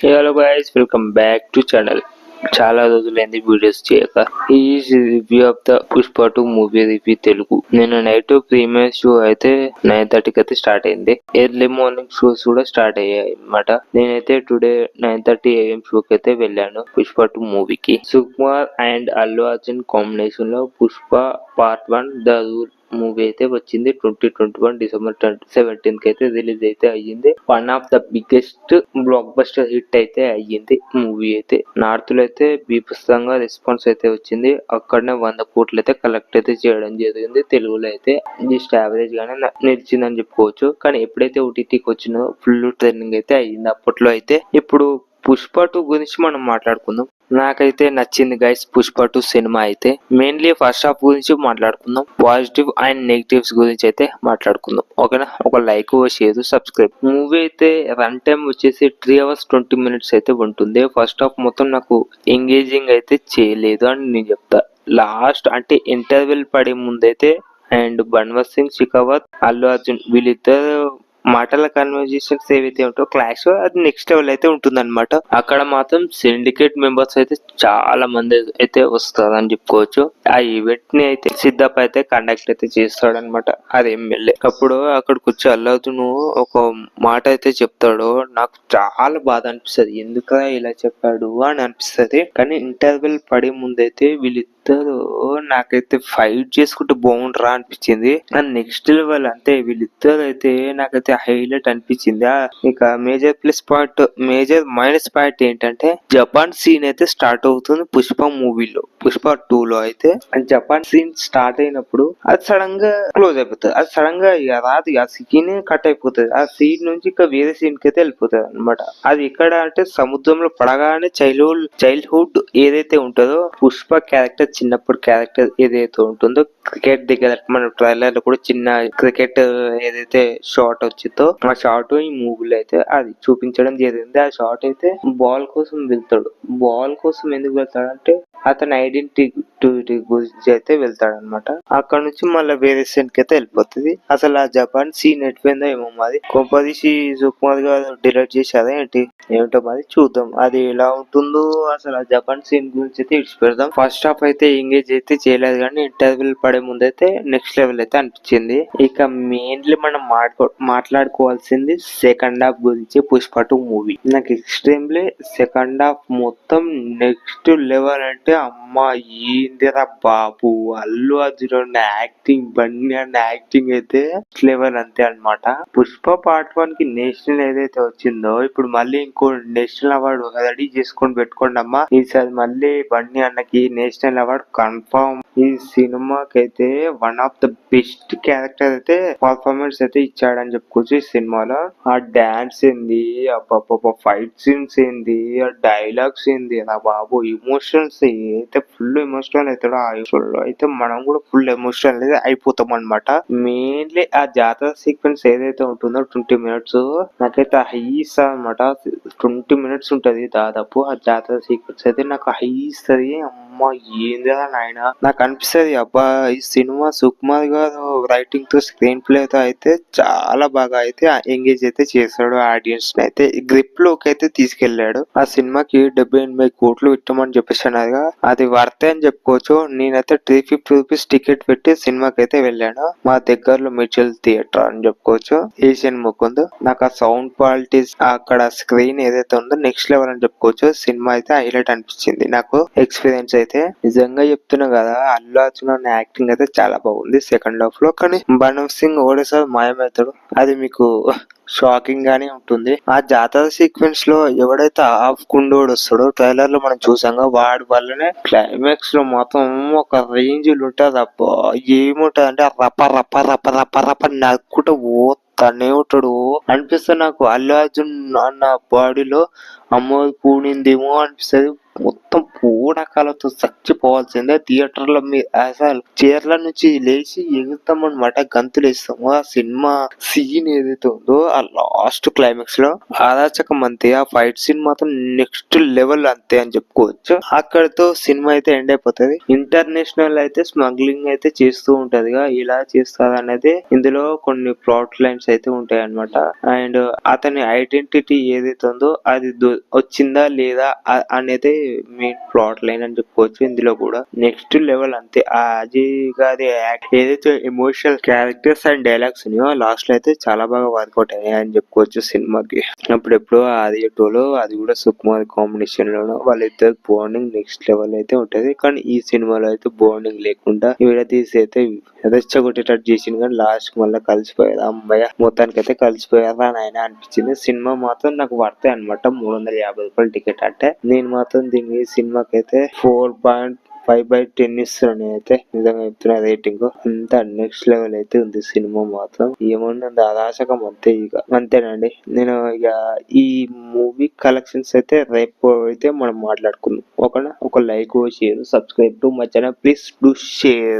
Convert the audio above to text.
Hello guys, welcome back to channel. చాలా రోజులైంది videos చేయక. ఈ review of the Pushpa 2 movie review Telugu. నేను నైట్ ప్రీమియర్ షో అయితే 9:30కి అయితే స్టార్ట్ అయింది. ఎర్లీ మార్నింగ్ షోస్ కూడా స్టార్ట్ అయ్యాయి అన్నమాట. నేనైతే టుడే 9:30 AM షోకి అయితే వెళ్ళాను పుష్ప 2 మూవీకి. సుకుమార్ అండ్ అల్లు అర్జున్ కాంబినేషన్ లో Pushpa part 1 the rule movie అయితే వచ్చింది. 2021 December 17th కి అయితే రిలీజ్ అయితే అయ్యింది. One of the biggest block buster hit అయితే అయ్యింది మూవీ అయితే. నార్త్ లో అయితే బీభత్సంగా రెస్పాన్స్ అయితే వచ్చింది. అక్కడనే 100 కోట్లు అయితే కలెక్ట్ అయితే చేయడం జరిగింది. తెలుగులో అయితే జస్ట్ యావరేజ్ గానే నిలిచిందని చెప్పుకోవచ్చు. కానీ ఎప్పుడైతే ఓటీటీకి వచ్చిందో ఫుల్ ట్రెండింగ్ అయితే అయ్యింది అప్పట్లో అయితే. ఇప్పుడు పుష్ప 2 గురించి మనం మాట్లాడుకుందాం. నాకైతే నచ్చింది గైస్ పుష్ప 2 సినిమా అయితే. మెయిన్లీ ఫస్ట్ హాఫ్ గురించి మాట్లాడుకుందాం. పాజిటివ్ అండ్ నెగిటివ్స్ గురించి అయితే మాట్లాడుకుందాం. ఓకేనా? ఒక లైక్, షేర్, సబ్స్క్రైబ్. మూవీ అయితే రన్ టైం వచ్చేసి 3 hours 20 minutes అయితే ఉంటుంది. ఫస్ట్ హాఫ్ మొత్తం నాకు ఎంగేజింగ్ అయితే చేయలేదు అని నేను చెప్తా. లాస్ట్ అంటే ఇంటర్వెల్ పడే ముందైతే అండ్ బన్వర్ సింగ్, షికావత్, అల్లు అర్జున్ వీళ్ళిద్దరు మాటల కన్వర్జేషన్స్ ఏవైతే ఉంటాయో క్లాష్ అది నెక్స్ట్ లెవెల్ అయితే ఉంటుంది అనమాట. అక్కడ మాత్రం సిండికేట్ మెంబర్స్ అయితే చాలా మంది అయితే వస్తారని చెప్పుకోవచ్చు. ఆ ఈవెంట్ ని అయితే సిద్ధప్ అయితే కండక్ట్ అయితే చేస్తాడు అనమాట. అది ఎమ్మెల్యే. అప్పుడు అక్కడికి వచ్చి అల్లు అర్జున్ ఒక మాట అయితే చెప్తాడు. నాకు చాలా బాధ అనిపిస్తుంది. ఎందుకు ఇలా చెప్పాడు అని అనిపిస్తుంది. కానీ ఇంటర్వెల్ పడే ముందైతే వీళ్ళిద్దరు నాకైతే ఫైట్ చేసుకుంటూ బాగుండరా అనిపించింది. నెక్స్ట్ లెవెల్ అంటే వీళ్ళిద్దరు అయితే నాకైతే హైలైట్ అనిపించింది. ఇక major plus point, major minus point ఏంటంటే జపాన్ సీన్ అయితే స్టార్ట్ అవుతుంది పుష్ప మూవీలో. పుష్ప 2 లో అయితే జపాన్ సీన్ స్టార్ట్ అయినప్పుడు అది సడన్ గా క్లోజ్ అయిపోతుంది. అది సడన్ గా రాదు, ఆ సీన్ కట్ అయిపోతుంది. ఆ సీన్ నుంచి ఇక వేరే సీన్ కి అయితే వెళ్ళిపోతుంది అనమాట. అది ఇక్కడ అంటే సముద్రంలో పడగానే చైల్డ్హుడ్ ఏదైతే ఉంటుందో పుష్ప క్యారెక్టర్, చిన్నప్పుడు క్యారెక్టర్ ఏదైతే ఉంటుందో క్రికెట్ దగ్గర మన ట్రైలర్ లో కూడా చిన్న క్రికెట్ ఏదైతే షార్ట్ వచ్చిందో ఆ షార్ట్ ఈ మూవీలో అయితే అది చూపించడం జరిగింది. ఆ షార్ట్ అయితే బాల్ కోసం వెళ్తాడు. బాల్ కోసం ఎందుకు వెళ్తాడు అంటే అతని ఐడెంటిటీ గురించి అయితే వెళ్తాడు అనమాట. అక్కడ నుంచి మళ్ళీ వేరే సీన్ కి అయితే వెళ్ళిపోతుంది. అసలు ఆ జపాన్ సీన్ ఎట్టిపోయిందో ఏమో మరి. కొంపదీసి సుకుమార్ గారు డిలీట్ చేశారా ఏంటి? ఏమిటో మరి చూద్దాం. అది ఎలా ఉంటుందో అసలు ఆ జపాన్ సీన్ గురించి అయితే ఇడిచిపెడదాం. ఫస్ట్ హాఫ్ అయితే ఎంగేజ్ అయితే చేయలేదు కానీ ఇంటర్వెల్ పడే ముందు అయితే నెక్స్ట్ లెవెల్ అయితే అనిపించింది. ఇక మెయిన్లీ మనం మాట్లాడుకోవాల్సింది సెకండ్ హాఫ్ గురించి. పుష్ప 2 మూవీ నాకు ఎక్స్ట్రీమ్లీ సెకండ్ హాఫ్ మొత్తం నెక్స్ట్ లెవెల్ అంటే అమ్మా ఏందిరా బాబు. అల్లు అర్జున్ యాక్టింగ్, బండి అన్న యాక్టింగ్ అయితే లెవెల్ అంతే అనమాట. పుష్ప పార్ట్ 1 కి నేషనల్ ఏదైతే వచ్చిందో ఇప్పుడు మళ్ళీ ఇంకో నేషనల్ అవార్డు రెడీ చేసుకొని పెట్టుకోండి అమ్మా. ఈసారి మళ్ళీ బండి అన్నకి నేషనల్ అవార్డు కన్ఫర్మ్. ఈ సినిమాకి అయితే one of the best character అయితే పర్ఫార్మెన్స్ అయితే ఇచ్చాడని చెప్పుకోవచ్చు ఈ సినిమాలో. ఆ డాన్స్ ఏంది, ఫైట్ సీన్స్ ఏంది, ఆ డైలాగ్స్ ఏంది నా బాబు, ఎమోషన్స్ అయితే ఫుల్ ఎమోషనల్ అవుతాడు. ఆ లో అయితే మనం కూడా ఫుల్ ఎమోషనల్ అయితే అయిపోతాం అనమాట. మెయిన్లీ ఆ జాతర సీక్వెన్స్ ఏదైతే ఉంటుందో 20 minutes నాకైతే హైస్ అనమాట. 20 minutes ఉంటది దాదాపు ఆ జాతర సీక్వెన్స్ అయితే నాకు హై ఇస్తుంది. అమ్మా ఏందిరా నాయన నాకు అనిపిస్తుంది. అబ్బా ఈ సినిమా సుకుమార్ గారు రైటింగ్ తో, స్క్రీన్ ప్లే తో అయితే చాలా బాగా అయితే ఎంగేజ్ అయితే చేశాడు. ఆడియన్స్ ని అయితే గ్రిప్ లోకి అయితే తీసుకెళ్లాడు. ఆ సినిమాకి 78 కోట్లు పెట్టమని చెప్పేసినారుగా, అది వర్తే అని చెప్పుకోవచ్చు. నేనైతే 350 రూపీస్ టికెట్ పెట్టి సినిమాకి అయితే వెళ్ళాను. మా దగ్గరలో మిర్చల్ థియేటర్ అని చెప్పుకోవచ్చు. ఏషియన్ ముకుంద్. నాకు ఆ సౌండ్ క్వాలిటీస్, అక్కడ స్క్రీన్ ఏదైతే ఉందో నెక్స్ట్ లెవెల్ అని చెప్పుకోవచ్చు. సినిమా అయితే హైలైట్ అనిపించింది నాకు ఎక్స్పీరియన్స్ అయితే. నిజంగా చెప్తున్నా కదా, అల్లు అర్జున్ యాక్టింగ్ అయితే చాలా బాగుంది సెకండ్ హాఫ్ లో. కానీ బన్వర్ సింగ్ ఒకటేసారి మాయమవుతాడు. అది మీకు షాకింగ్ గానే ఉంటుంది. ఆ జాతర సీక్వెన్స్ లో ఎవడైతే హాఫ్ కుండోడు వస్తాడో ట్రైలర్ లో మనం చూసాం, వాడి వల్లనే క్లైమాక్స్ లో మొత్తం ఒక రేంజ్ ఉంటది. అబ్బా ఏముంటది అంటే రప్ప రప్ప రప్ప రప్ప రప్ప నక్కుంటూ తనే ఉంటాడు అనిపిస్తుంది నాకు. అల్లు అర్జున్ అన్న బాడీలో అమ్మో పూనిందేమో అనిపిస్తుంది. మొత్తం పూనకాలతో చచ్చిపోవాల్సిందే. థియేటర్ల మీద అసలు చైర్ల నుంచి లేచి ఎగురుతామన్నమాట, గంతులు వేస్తాము. ఆ సినిమా సీన్ ఏదైతే ఉందో ఆ లాస్ట్ క్లైమాక్స్ లో అరాచకం అంతే. ఆ ఫైట్ సీన్ మాత్రం నెక్స్ట్ లెవెల్ అంతే అని చెప్పుకోవచ్చు. అక్కడితో సినిమా అయితే ఎండ్ అయిపోతుంది. ఇంటర్నేషనల్ అయితే స్మగ్లింగ్ అయితే చేస్తూ ఉంటది. ఇలా చేస్తారు అనేది ఇందులో కొన్ని ప్లాట్ లైన్స్ అయితే ఉంటాయి అన్నమాట. అండ్ అతని ఐడెంటిటీ ఏదైతే ఉందో అది వచ్చిందా లేదా అనేది మెయిన్ ప్లాట్ లైన్ అని చెప్పుకోవచ్చు. ఇందులో కూడా నెక్స్ట్ లెవెల్ అంతే. ఆ అజయ్ గారి ఏదైతే ఎమోషనల్ క్యారెక్టర్స్ అండ్ డైలాగ్స్ ఉన్నాయో లాస్ట్ లో అయితే చాలా బాగా వర్కౌట్ అయ్యాయి అని చెప్పుకోవచ్చు సినిమాకి. అప్పుడెప్పుడు అది టోలో అది కూడా సుకుమార్ కాంబినేషన్ లోనో వాళ్ళిద్దరు బాండింగ్ నెక్స్ట్ లెవెల్ అయితే ఉంటది. కానీ ఈ సినిమాలో అయితే బాండింగ్ లేకుండా విడదీసి అయితే రెచ్చగొట్టేటట్టు చేసింది. కానీ లాస్ట్ మళ్ళీ కలిసిపోయారు. అమ్మాయి మొత్తానికి అయితే కలిసిపోయారా నాయన అనిపించింది. సినిమా మాత్రం నాకు వర్తే అనమాట. 350 రూపాయలు టికెట్ అంటే నేను మాత్రం దీని సినిమాకి అయితే 4.5/10 ఇస్తున్నాను. అయితే నిజంగా చెప్తున్నా రేటింగ్ అంత నెక్స్ట్ లెవెల్ అయితే ఉంది సినిమా మాత్రం. ఏమన్నా అరాచకం అంతే. ఇక అంతేనండి. నేను ఇక ఈ మూవీ కలెక్షన్స్ అయితే రేపు అయితే మనం మాట్లాడుకుందాం. ఒక like, share, subscribe to my channel. Please do share.